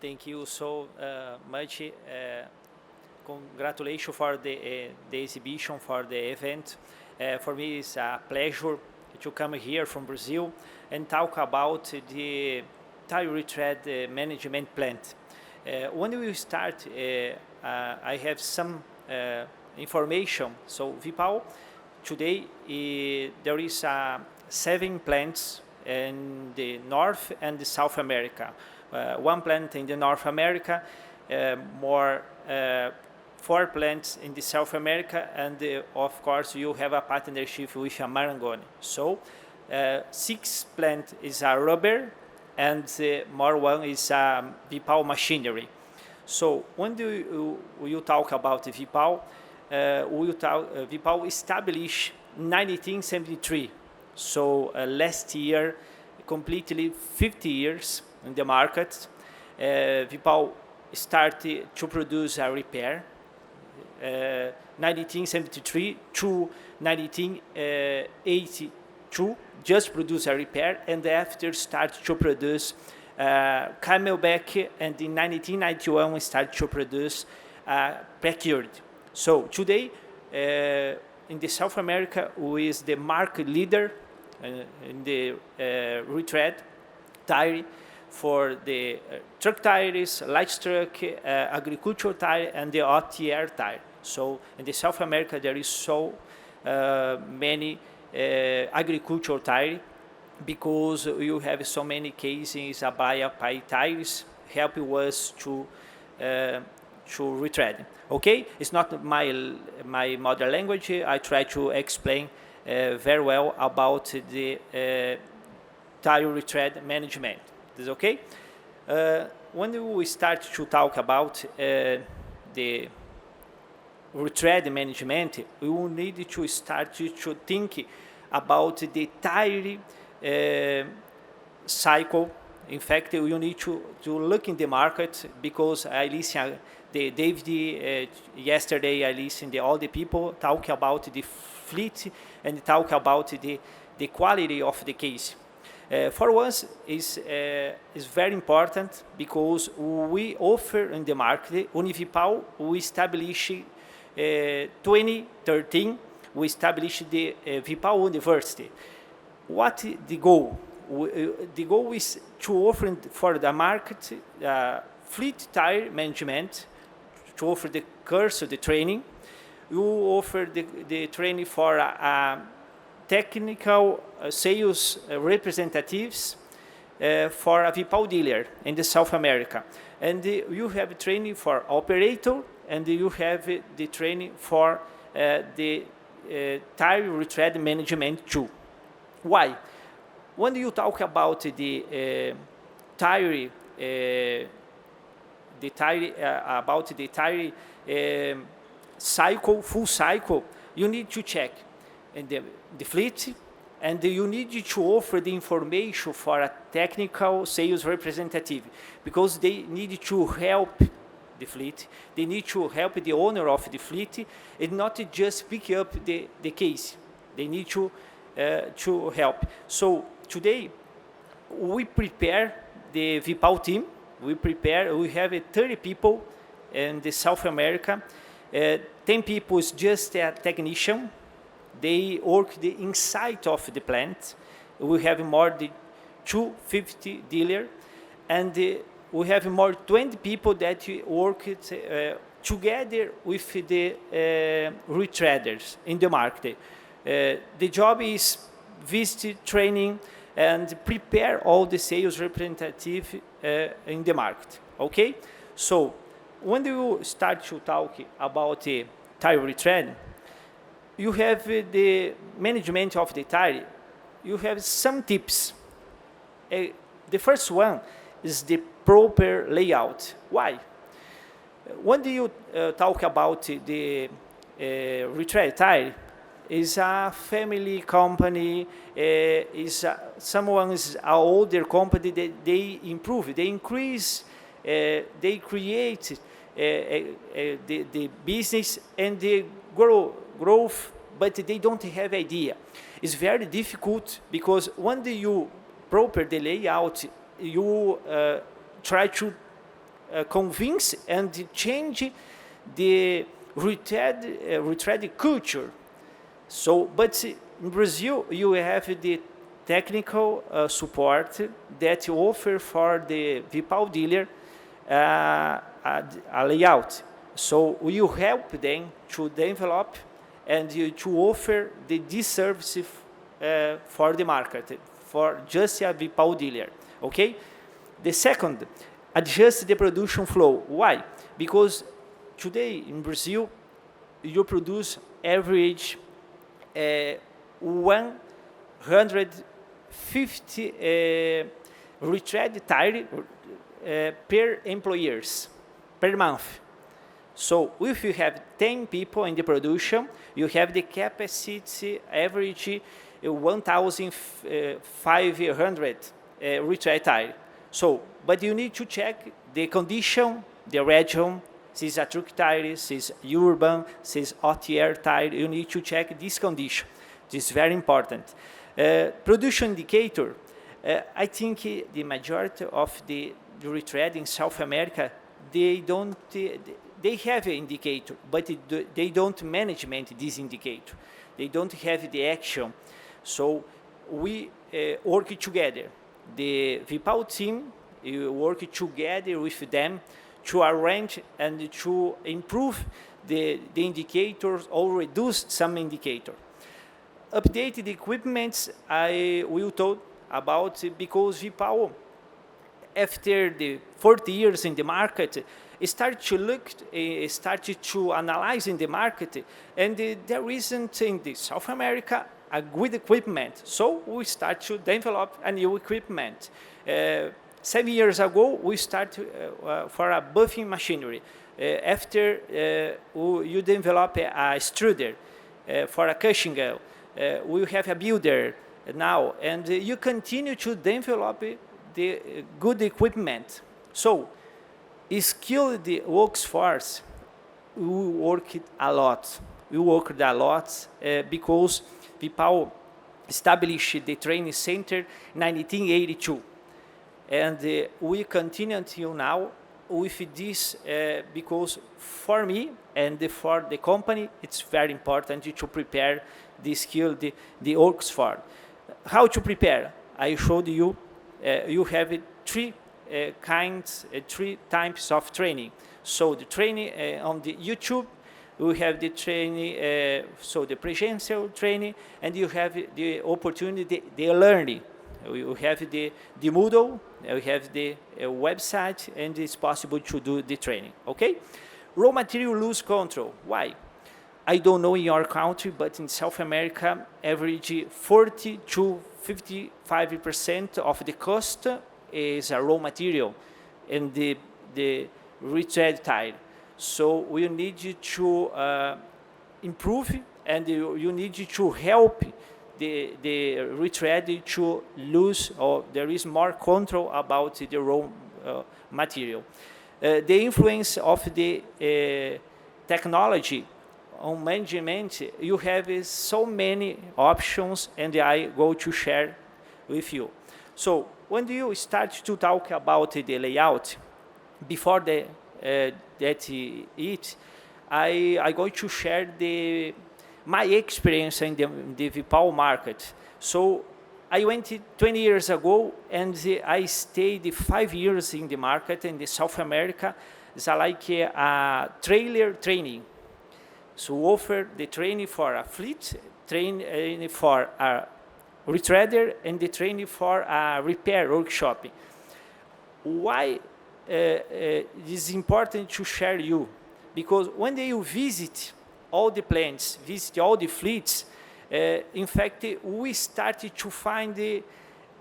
Thank you so much. Congratulations for the exhibition, for the event. For me, it's a pleasure to come here from Brazil and talk about the Retread management plant. When we start, I have some information. So Vipal, today there is 7 plants in the North and the South America. One plant in the North America, more 4 plants in the South America, and of course you have a partnership with Marangoni. So 6 plant is a rubber, and more one is Vipal machinery. So when you talk about Vipal, Vipal established 1973. So last year, completely 50 years in the market. Vipal started to produce a repair 1973 to 1982, just produce a repair, and after start to produce camelback, and in 1991 we start to produce procured. So today in the South America, who is the market leader in the retread tire for the truck tires, light truck, agricultural tire, and the OTR tire. So in the South America, there is so many agricultural tire, because you have so many cases about pie tires helping us to retread. Okay, it's not my mother language. I try to explain very well about the tire retread management. Is okay? When we start to talk about the retread management, we will need to start to think about the tire cycle. In fact, you need to look in the market, because I listen the David yesterday. I listened all the people talk about the fleet and talk about the quality of the case. For us, is very important, because we offer in the market. Univipal, we established 2013. We established the Vipal University. What the goal? The goal is to offer for the market fleet tire management, to offer the course, the training. You offer the training for technical sales representatives for a Vipal dealer in the South America. And you have training for operator, and you have the training for the tire retread management too. Why? When you talk about the tire, cycle, full cycle, you need to check in the fleet, and you need to offer the information for a technical sales representative, because they need to help the fleet. They need to help the owner of the fleet, and not just pick up the case. They need to help. So today we prepare the Vipal team. We have 30 people in the South America. 10 people is just a technician. They work the inside of the plant. We have more than 250 dealers, and we have more 20 people that work together with the retreaders in the market. The job is visit, training, and prepare all the sales representatives in the market. Okay? So when you start to talk about the tire retread, you have the management of the tire. You have some tips. The first one is the proper layout. Why? When you talk about the retread tire, is a family company, someone is an older company, that they improve, they increase, they create the business, and they growth, but they don't have idea. It's very difficult, because when you proper the layout, you try to convince and change the retread culture. So, but in Brazil, you have the technical support that you offer for the Vipal dealer a layout. So you help them to develop and to offer this service for the market, for just a Vipal dealer, okay? The second, adjust the production flow. Why? Because today in Brazil, you produce average 150 retread tire per employees per month. So if you have 10 people in the production, you have the capacity average 1,500 retread tire. So, but you need to check the condition, the region, this is a truck tire, this is urban, this is hot air tire. You need to check this condition. This is very important. Production indicator. I think the majority of the retread in South America, they have an indicator, but they don't manage this indicator. They don't have the action. So we work together. The Vipal team, you work together with them to arrange and to improve the indicators or reduce some indicator. Update the equipment I will talk about because Vipal, after the 40 years in the market, started to analyze in the market, and there isn't in the South America a good equipment. So we start to develop a new equipment. 7 years ago, we started for a buffing machinery. After you develop a extruder for a crushing gun, we have a builder now, and you continue to develop the good equipment. So, skilled workforce, we worked a lot. We worked a lot because Vipal established the training center in 1982. And we continue until now with this because for me and for the company, it's very important to prepare the skill, the workforce. How to prepare? I showed you, you have three types of training. So the training on the YouTube, we have the training, so the presential training, and you have the opportunity, the learning. We have the Moodle, we have the website, and it's possible to do the training, okay? Raw material lose control. Why? I don't know in your country, but in South America, average 40 to 55% of the cost is a raw material in the retread tire. So we need to improve, and you need to help the retread to lose, or there is more control about the raw material. The influence of the technology on management, you have so many options, and I go to share with you. So when you start to talk about the layout, before I going to share my experience in the Vipal market. So I went 20 years ago, and I stayed 5 years in the market in the South America. It's like a trailer training. So offer the training for a fleet, training for a retreader, and the training for a repair workshop. Why it is important to share you? Because when you visit all the plants, visit all the fleets, in fact, we started to find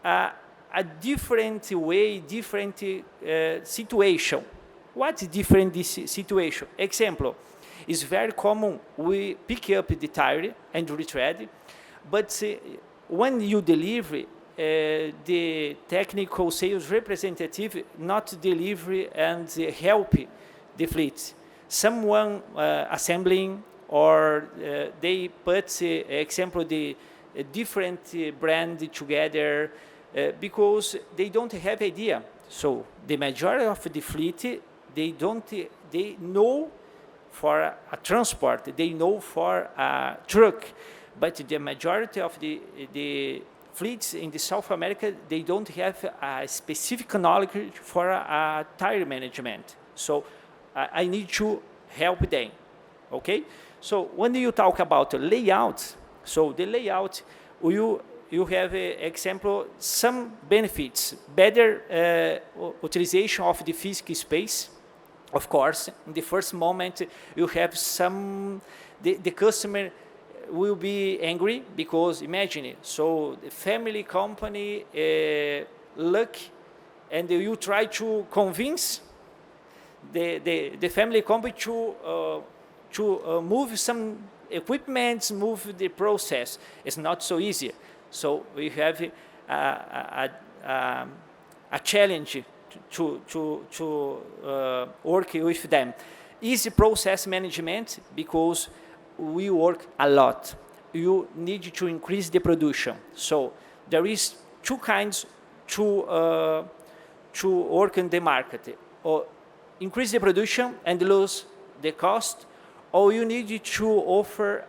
a different way, different situation. What is different this situation? Example, it's very common we pick up the tire and retread, but when you deliver, the technical sales representative not deliver and help the fleet. Someone assembling, or they put, example, the different brand together because they don't have idea. So the majority of the fleet they know for a transport, they know for a truck, but the majority of the fleets in the South America, they don't have a specific knowledge for a tire management. So I need to help them, okay? So when you talk about layout, so the layout, you have, example, some benefits, better utilization of the physical space. Of course, in the first moment, you have the customer will be angry because imagine it. So the family company look, and you try to convince the family company to move some equipment, move the process. It's not so easy. So we have a challenge to work with them. Easy process management, because we work a lot. You need to increase the production. So there is two kinds to work in the market. Or increase the production and lose the cost, or you need to offer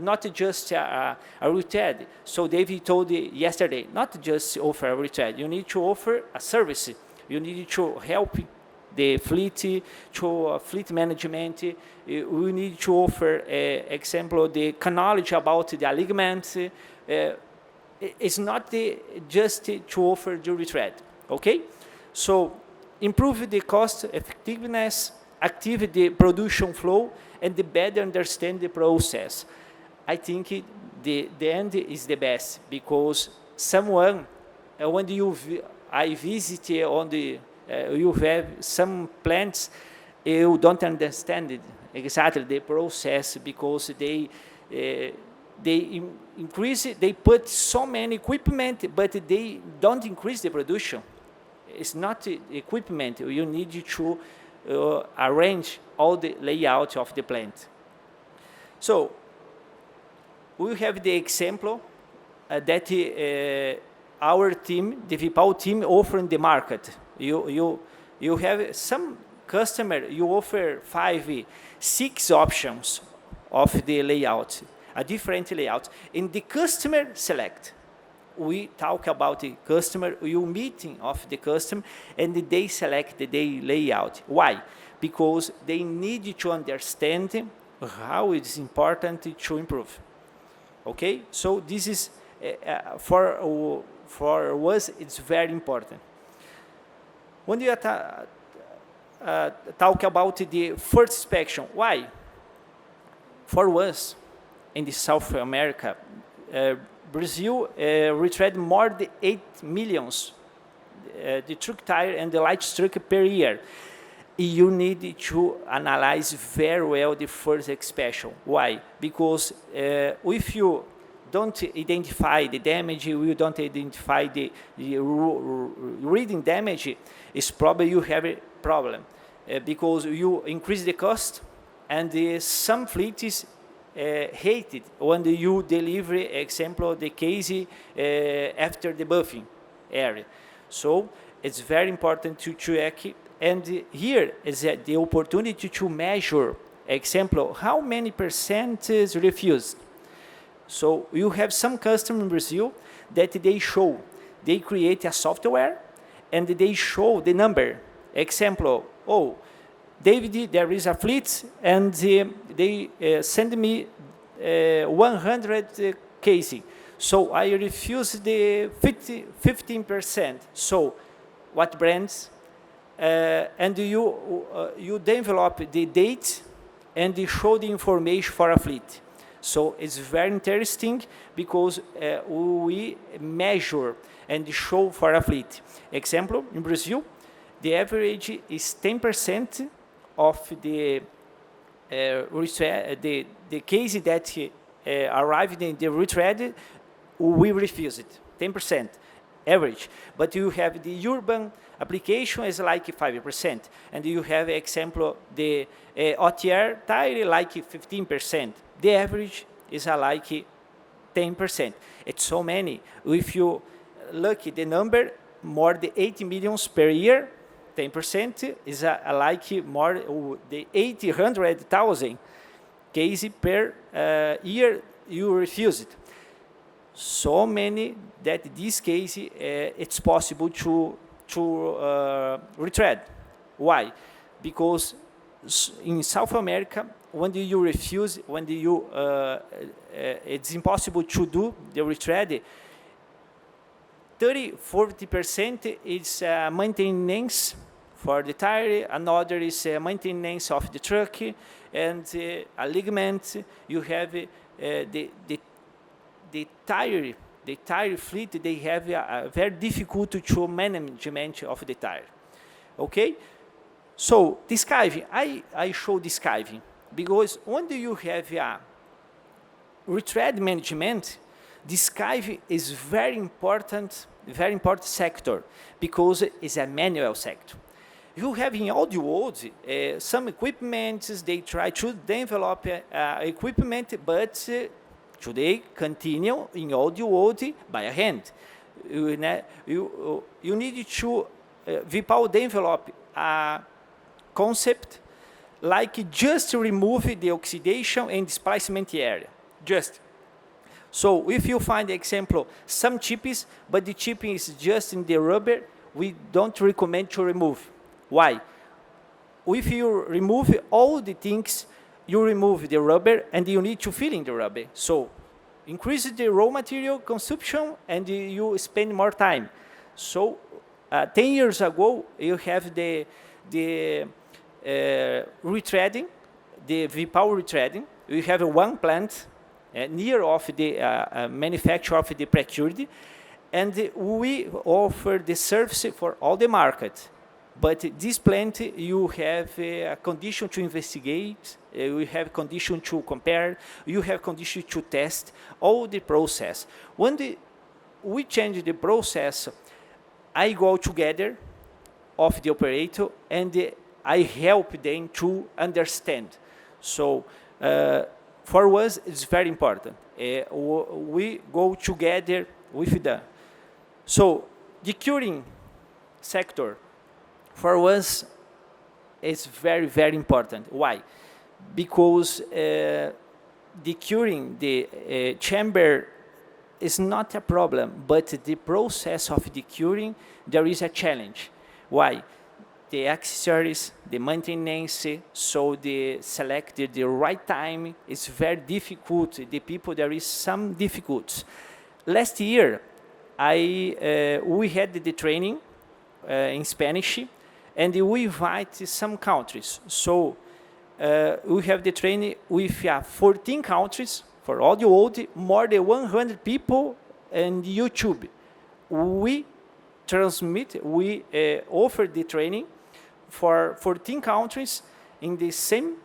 not just a retread. So David told yesterday, not just offer a retread. You need to offer a service. You need to help the fleet, to fleet management. We need to offer, example, the knowledge about the alignment. It's not just to offer the retread, okay? So improve the cost effectiveness, activate the production flow, and the better understand the process. I think the end is the best, because someone, when I visit on the, you have some plants, you don't understand exactly the process, because they increase, they put so many equipment, but they don't increase the production. It's not equipment. You need to arrange all the layout of the plant. So we have the example that our team, the Vipal team, offer in the market. You have some customer, you offer 5, 6 options of the layout, a different layout, and the customer select. We talk about the customer, you meeting of the customer, and they select the layout. Why? Because they need to understand how it's important to improve. Okay, so this is for us, it's very important. When you talk about the first inspection, why? For us in the South America, Brazil retread more than 8 million the truck tire and the light truck per year. You need to analyze very well the first inspection. Why? Because if you don't identify the damage, you don't identify the reading damage, it's probably you have a problem, because you increase the cost, and some fleets hate it when you deliver, example, the case after the buffing area. So it's very important to check, and here is the opportunity to measure, example, how many % is refused. So you have some customers in Brazil that they create a software, and they show the number. Example, oh, David, there is a fleet, and they send me 100 casing. So I refuse the 15%. So what brands? And you develop the date and you show the information for a fleet. So it's very interesting, because we measure and show for a fleet. Example, in Brazil, the average is 10% of the case that arrived in the retread, we refuse it, 10% average. But you have the urban application is like 5%, and you have example the OTR tire like 15%. The average is like 10%. It's so many. If you look at the number, more than 80 million per year, 10% is like more the 800,000 cases per year you refuse it. So many that this case it's possible to retread. Why? Because in South America, when you refuse, when you it's impossible to do the retread. 30-40% is maintenance for the tire, another is maintenance of the truck, and a ligament. You have the tire fleet. They have a very difficult to management of the tire. Okay, so the skiving, I show the skiving because when you have a retread management, the skiving is very important sector because it's a manual sector. You have in all the world some equipment, they try to develop equipment, but today continue in all the world by hand. You need to, Vipal develop a concept like just remove the oxidation and displacement area, just. So if you find the example, some chips, but the chipping is just in the rubber, we don't recommend to remove. Why? If you remove all the things, you remove the rubber and you need to fill in the rubber. So increase the raw material consumption and you spend more time. So 10 years ago, you have the retreading, the Vipal retreading. We have one plant near of the manufacturer of the procured, and we offer the service for all the market. But this plant, you have a condition to investigate, we have condition to compare, you have condition to test all the process. When we change the process, I go together of the operator and I help them to understand. So for us, it's very important. We go together with them. So the curing sector, for us, is very, very important. Why? Because the curing, the chamber is not a problem, but the process of the curing, there is a challenge. Why? The accessories, the maintenance, so the selected the right time is very difficult. The people, there is some difficulties. Last year, we had the training in Spanish, and we invite some countries. So we have the training with 14 countries for all the world, more than 100 people on YouTube. We transmit, we offer the training for 14 countries in the same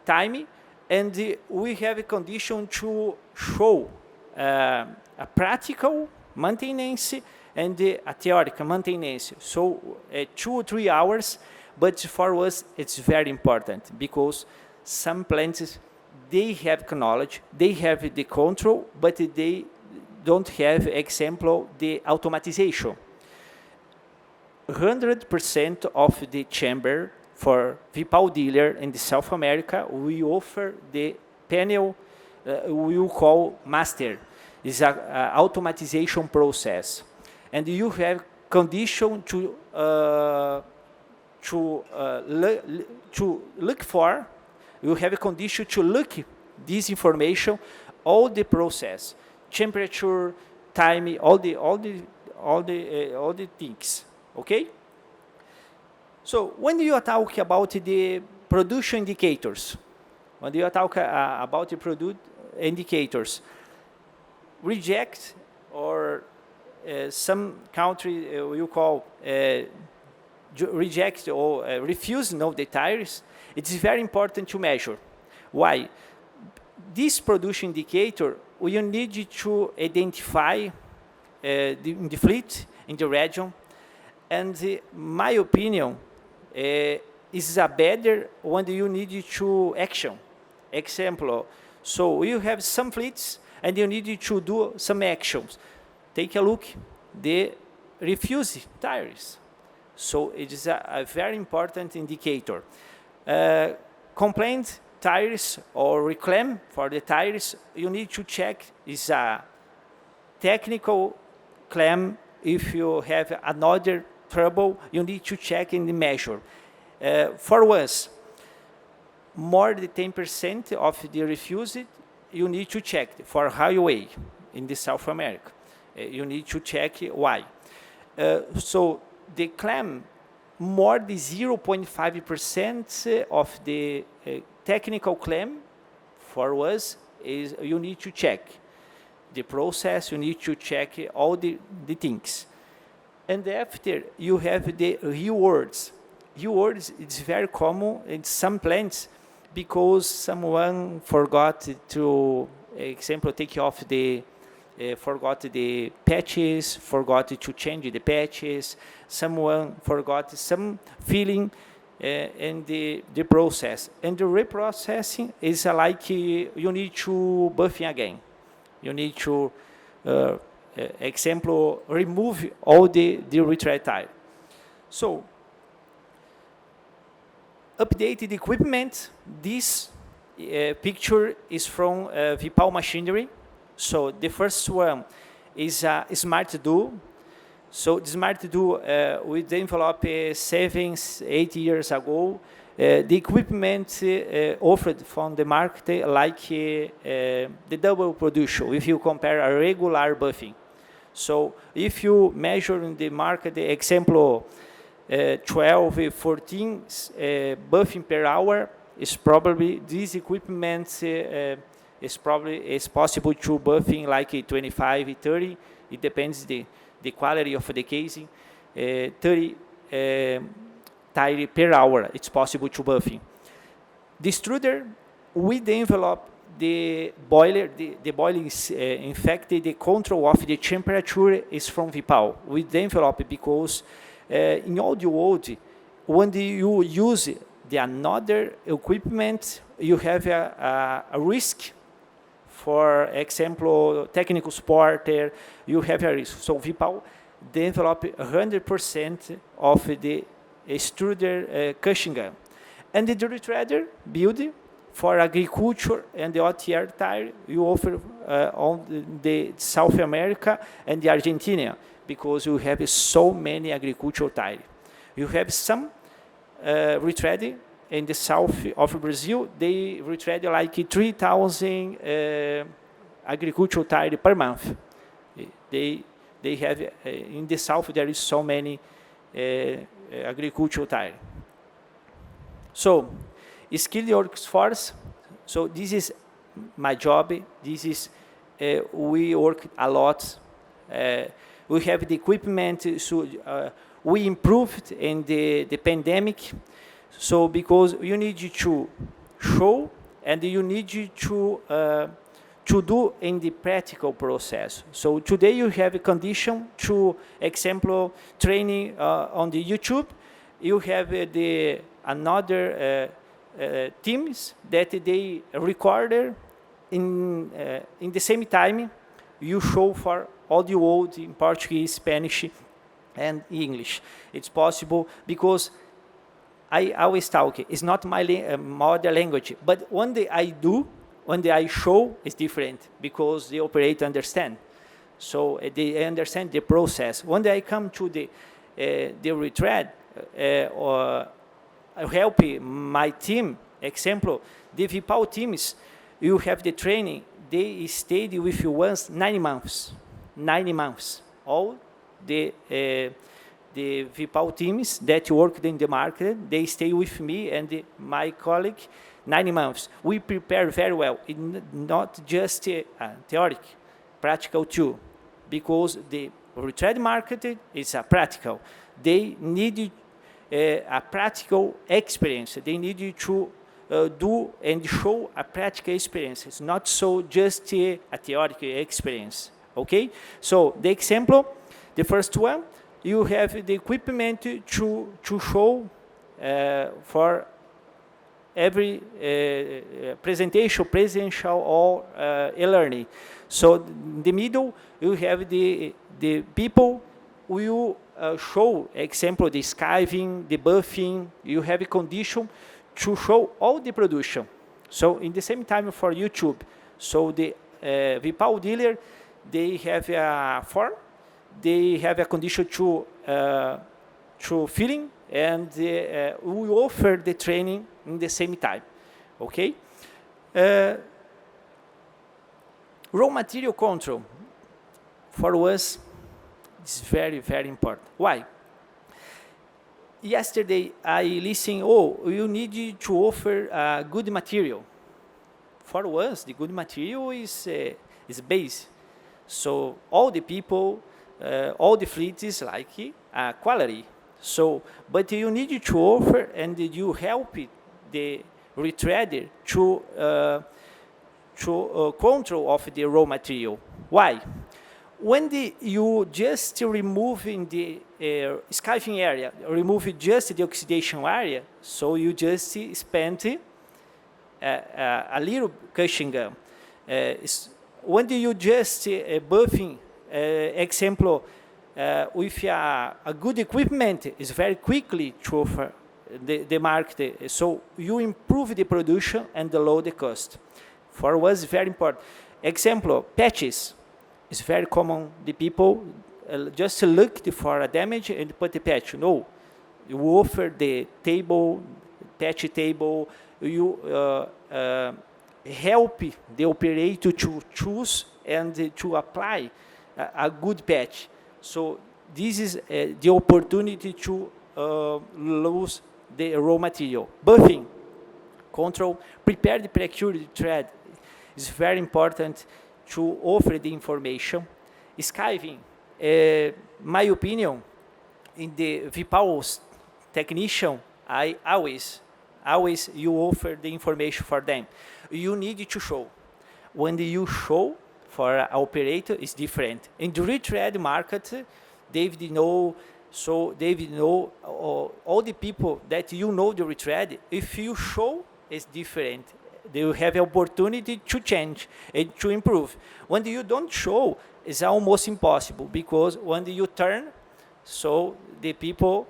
time, and we have a condition to show a practical maintenance and a theoretical maintenance. So 2 or 3 hours, but for us it's very important because some plants, they have knowledge, they have the control, but they don't have, example, the automatization. 100% of the chamber for Vipal dealer in the South America, we offer the panel we will call master. It's an automatization process. And you have condition to look for, you have a condition to look this information, all the process, temperature, time, all the things. Okay? So when you talk about the production indicators, when you talk about the product indicators, reject or some country you call reject or refuse the tires, it's very important to measure. Why? This production indicator, we need to identify in the fleet, in the region, and my opinion is a better when you need to action. Example, so you have some fleets and you need to do some actions. Take a look, the refuse tires. So it is a very important indicator. Complaint tires or reclaim for the tires, you need to check is a technical clamp. If you have another trouble, you need to check and measure. For us, more than 10% of the refused, you need to check. For highway in the South America, you need to check why. So the clamp, more than 0.5% of the technical clamp for us is you need to check. The process, you need to check all the things. And after, you have the rewards. Rewards, it's very common in some plants because someone forgot to, example, take off the, forgot the patches, forgot to change the patches, someone forgot some filling in the process. And the reprocessing is like you need to buffing again. You need to, example, remove all the retread tire. So, updated equipment. This picture is from Vipal machinery. So the first one is a Smart Duo. So the Smart Duo, we developed 7-8 years ago. The equipment offered from the market like the double production if you compare a regular buffing. So if you measure in the market, the example 12, 14 buffing per hour, is probably this equipment is possible to buffing like 25, 30. It depends the quality of the casing. 30 tire per hour, it's possible to buffing. The extruder, we develop the boiler. The boiler is, in fact, the control of the temperature is from Vipal. We develop because in all the world, when you use the another equipment, you have a risk. For example, technical supporter, you have a risk. So Vipal develop 100% of the extruder cushion gun. And the Retreader build for agriculture and the OTR tire you offer on the South America and the Argentina, because you have so many agricultural tire. You have some retread in the south of Brazil. They retread like 3,000 agricultural tire per month. They have in the south there is so many agricultural tire. So, skilled workforce. So this is my job. This is we work a lot. We have the equipment. So we improved in the pandemic. So because you need to show and you need to do in the practical process. So today you have a condition to example training on the YouTube. You have another teams that they recorded in the same time. You show for all the world in Portuguese, Spanish, and English. It's possible because I always talk. It's not my mother language, but one day I do. When I show, it's different because the operator understand. So they understand the process. When I come to the retread or help my team, example, the Vipal teams, you have the training. They stayed with you once 9 months. 9 months. All the Vipal teams that worked in the market, they stay with me and my colleague 9 months. We prepare very well. It's not just theoretic, practical too, because the retread market is a practical. They need a practical experience. They need you to do and show a practical experience. It's not so just a theoretical experience. Okay? So the example, the first one, you have the equipment to show for every presidential or e-learning. So in the middle, you have the people will show, example, the skiving, the buffing. You have a condition to show all the production. So in the same time for YouTube, so the Vipal dealer, they have a form, they have a condition to filling, and we offer the training in the same time, okay? Raw material control, for us, is very, very important. Why? Yesterday, I listened, you need to offer good material. For us, the good material is base. So all the people, all the fleets like quality. So, but you need to offer, and you help the retreader to control of the raw material. Why? When you just remove in the skiving area, remove just the oxidation area, so you just spend a little cushion gum. When you just buffing, example, with a good equipment, is very quickly to offer the market. So you improve the production and lower the cost. For us, very important. Example, patches. It's very common. The people just look for a damage and put the patch. No, you offer the table, patch table. You help the operator to choose and to apply a good patch. So this is the opportunity to lose the raw material. Buffing, control, prepare the pre-cured thread. It's very important to offer the information. Skiving, my opinion, in the Vipal's technician, I always you offer the information for them. You need to show. When you show for an operator, it's different. In the retread market, David know all the people that you know the retread. If you show, it's different. They will have an opportunity to change and to improve. When you don't show, it's almost impossible, because when you turn, so the people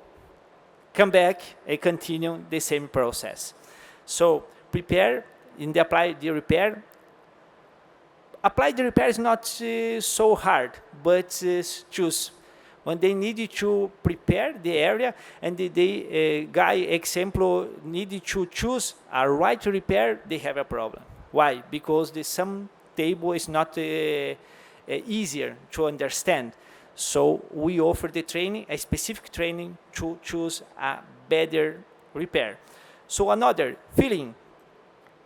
come back and continue the same process. So prepare in the apply the repair. Apply the repair is not so hard, but choose. When they need to prepare the area, and the guy, example, need to choose a right repair, they have a problem. Why? Because the some table is not easier to understand. So we offer the training, a specific training, to choose a better repair. So another filling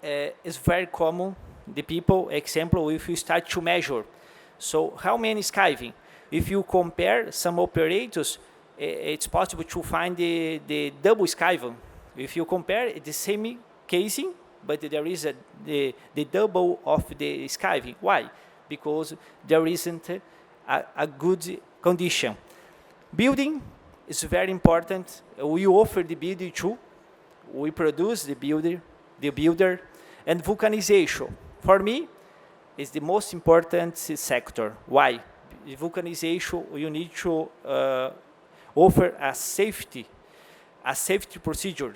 is very common. The people, example, if you start to measure, so how many skiving? If you compare some operators, it's possible to find the double skiving. If you compare, it's the same casing, but there is the double of the skiving. Why? Because there isn't a good condition. Building is very important. We offer the builder too. We produce the builder, and vulcanization. For me, is the most important sector. Why? The vulcanization, you need to offer a safety procedure.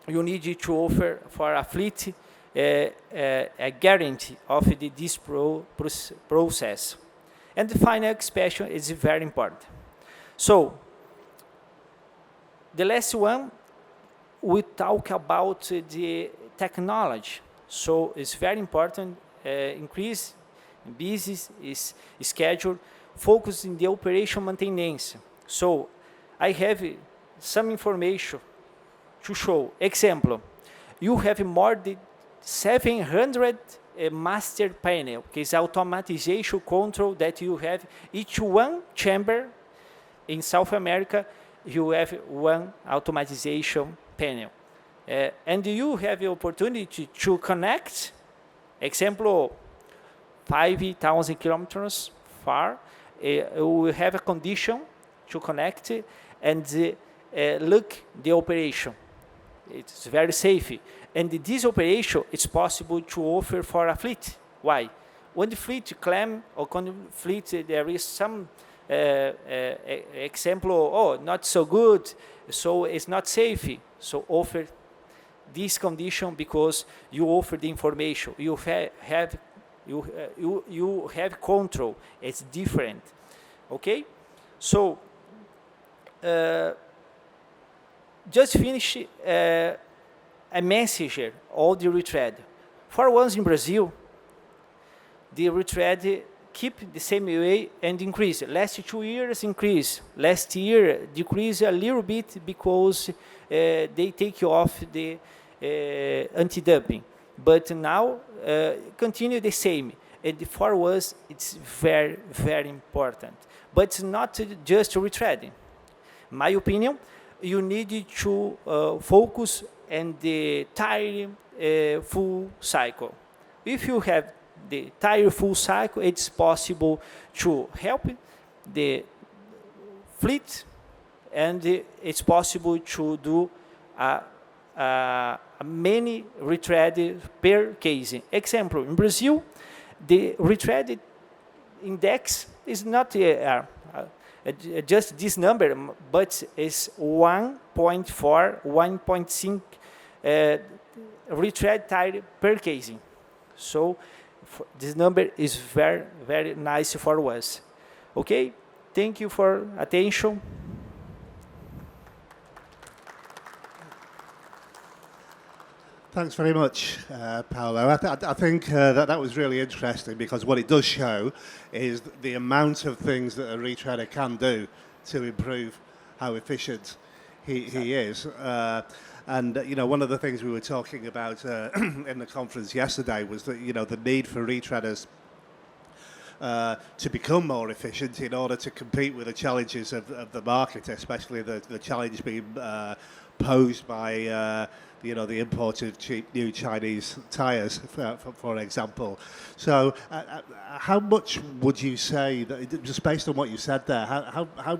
You need to offer for a fleet a guarantee of this process. And the final expression is very important. So, the last one, we talk about the technology. So it's very important, increase business is schedule, focus in the operation maintenance. So I have some information to show. Example, you have more than 700 master panel, okay, it's automatization control that you have each one chamber. In South America, you have one automatization panel. And you have the opportunity to connect, example, 5,000 kilometers far, we have a condition to connect and look the operation. It's very safe. And this operation is possible to offer for a fleet. Why? When the fleet climb or when the fleet there is some example, oh, not so good, so it's not safe. So offer this condition because you offer the information. You have control. It's different. Okay, so just finish a message here, all the retread. For once in Brazil, the retread keep the same way and increase. Last 2 years increase. Last year decrease a little bit because they take off the anti-dumping. But now continue the same. And for us, it's very, very important. But it's not just retreading. My opinion, you need to focus on the tire full cycle. If you have the tire full cycle, it's possible to help the fleet, and it's possible to do many retread per case. Example, in Brazil, the retread index is not just this number, but it's 1.4, 1.5 retread tire per casing. So this number is very, very nice for us. Okay, thank you for attention. Thanks very much, Paulo. I think that was really interesting, because what it does show is the amount of things that a retreader can do to improve how efficient he is. And one of the things we were talking about in the conference yesterday was that the need for retreaders to become more efficient in order to compete with the challenges of the market, especially the challenge being posed by the import of cheap new Chinese tires, for example. So how much would you say, that just based on what you said there, how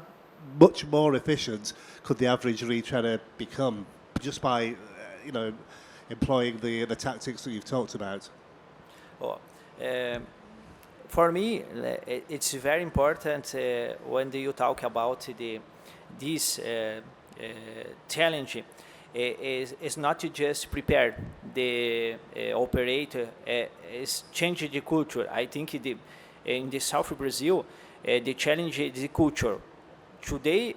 much more efficient could the average retreader become just by employing the tactics that you've talked about? For me, it's very important when you talk about this challenge. Is not to just prepare the operator, is change the culture. I think in the South of Brazil, the challenge is the culture. Today,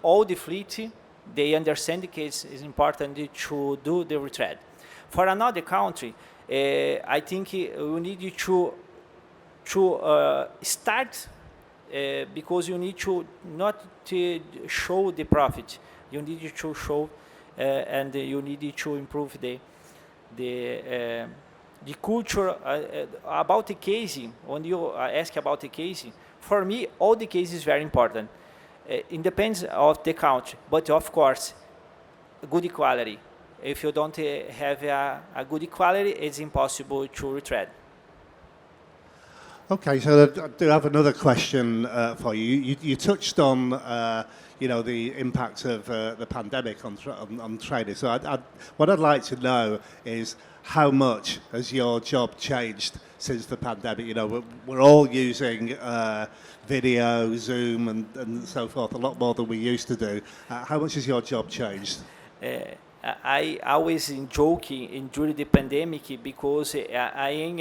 all the fleet, they understand the case is important to do the retread. For another country, I think we need to start because you need to not to show the profit. You need to show and you need to improve the culture about the casing. When you ask about the casing, for me, all the cases is very important. It depends of the country, but of course, good quality. If you don't have a good quality, it's impossible to retread. Okay, so I do have another question for you. You touched on the impact of the pandemic on traders. So what I'd like to know is, how much has your job changed since the pandemic? We're all using video, Zoom, and so forth a lot more than we used to do. How much has your job changed? I always joking during the pandemic because I am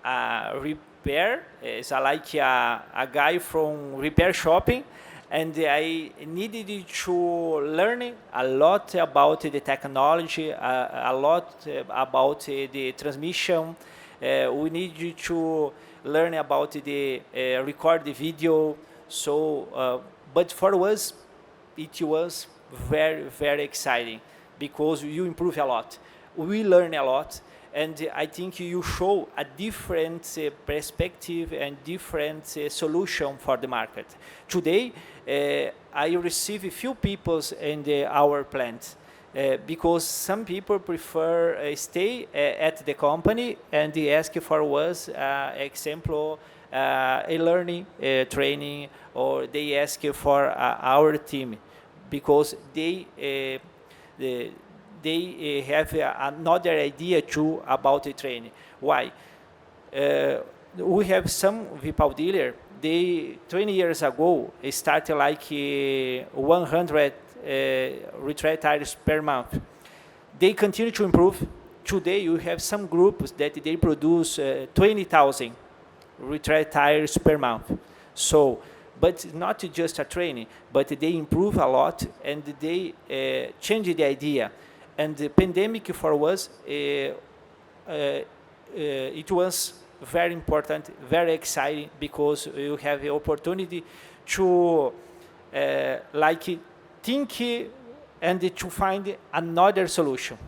a repair. It's like a guy from repair shopping, and I needed to learn a lot about the technology, a lot about the transmission. We need to learn about the record the video. So, but for us, it was very, very exciting because you improve a lot. We learn a lot. And I think you show a different perspective and different solution for the market. Today, I receive a few people in our plant because some people prefer stay at the company and they ask for us, example, a learning training, or they ask for our team because they have another idea too about the training. Why? we have some Vipal dealer. They 20 years ago they started like 100 retread tires per month. They continue to improve. Today you have some groups that they produce 20,000 retread tires per month. So, but not just a training, but they improve a lot and they change the idea. And the pandemic for us, it was very important, very exciting, because you have the opportunity to like think and to find another solution.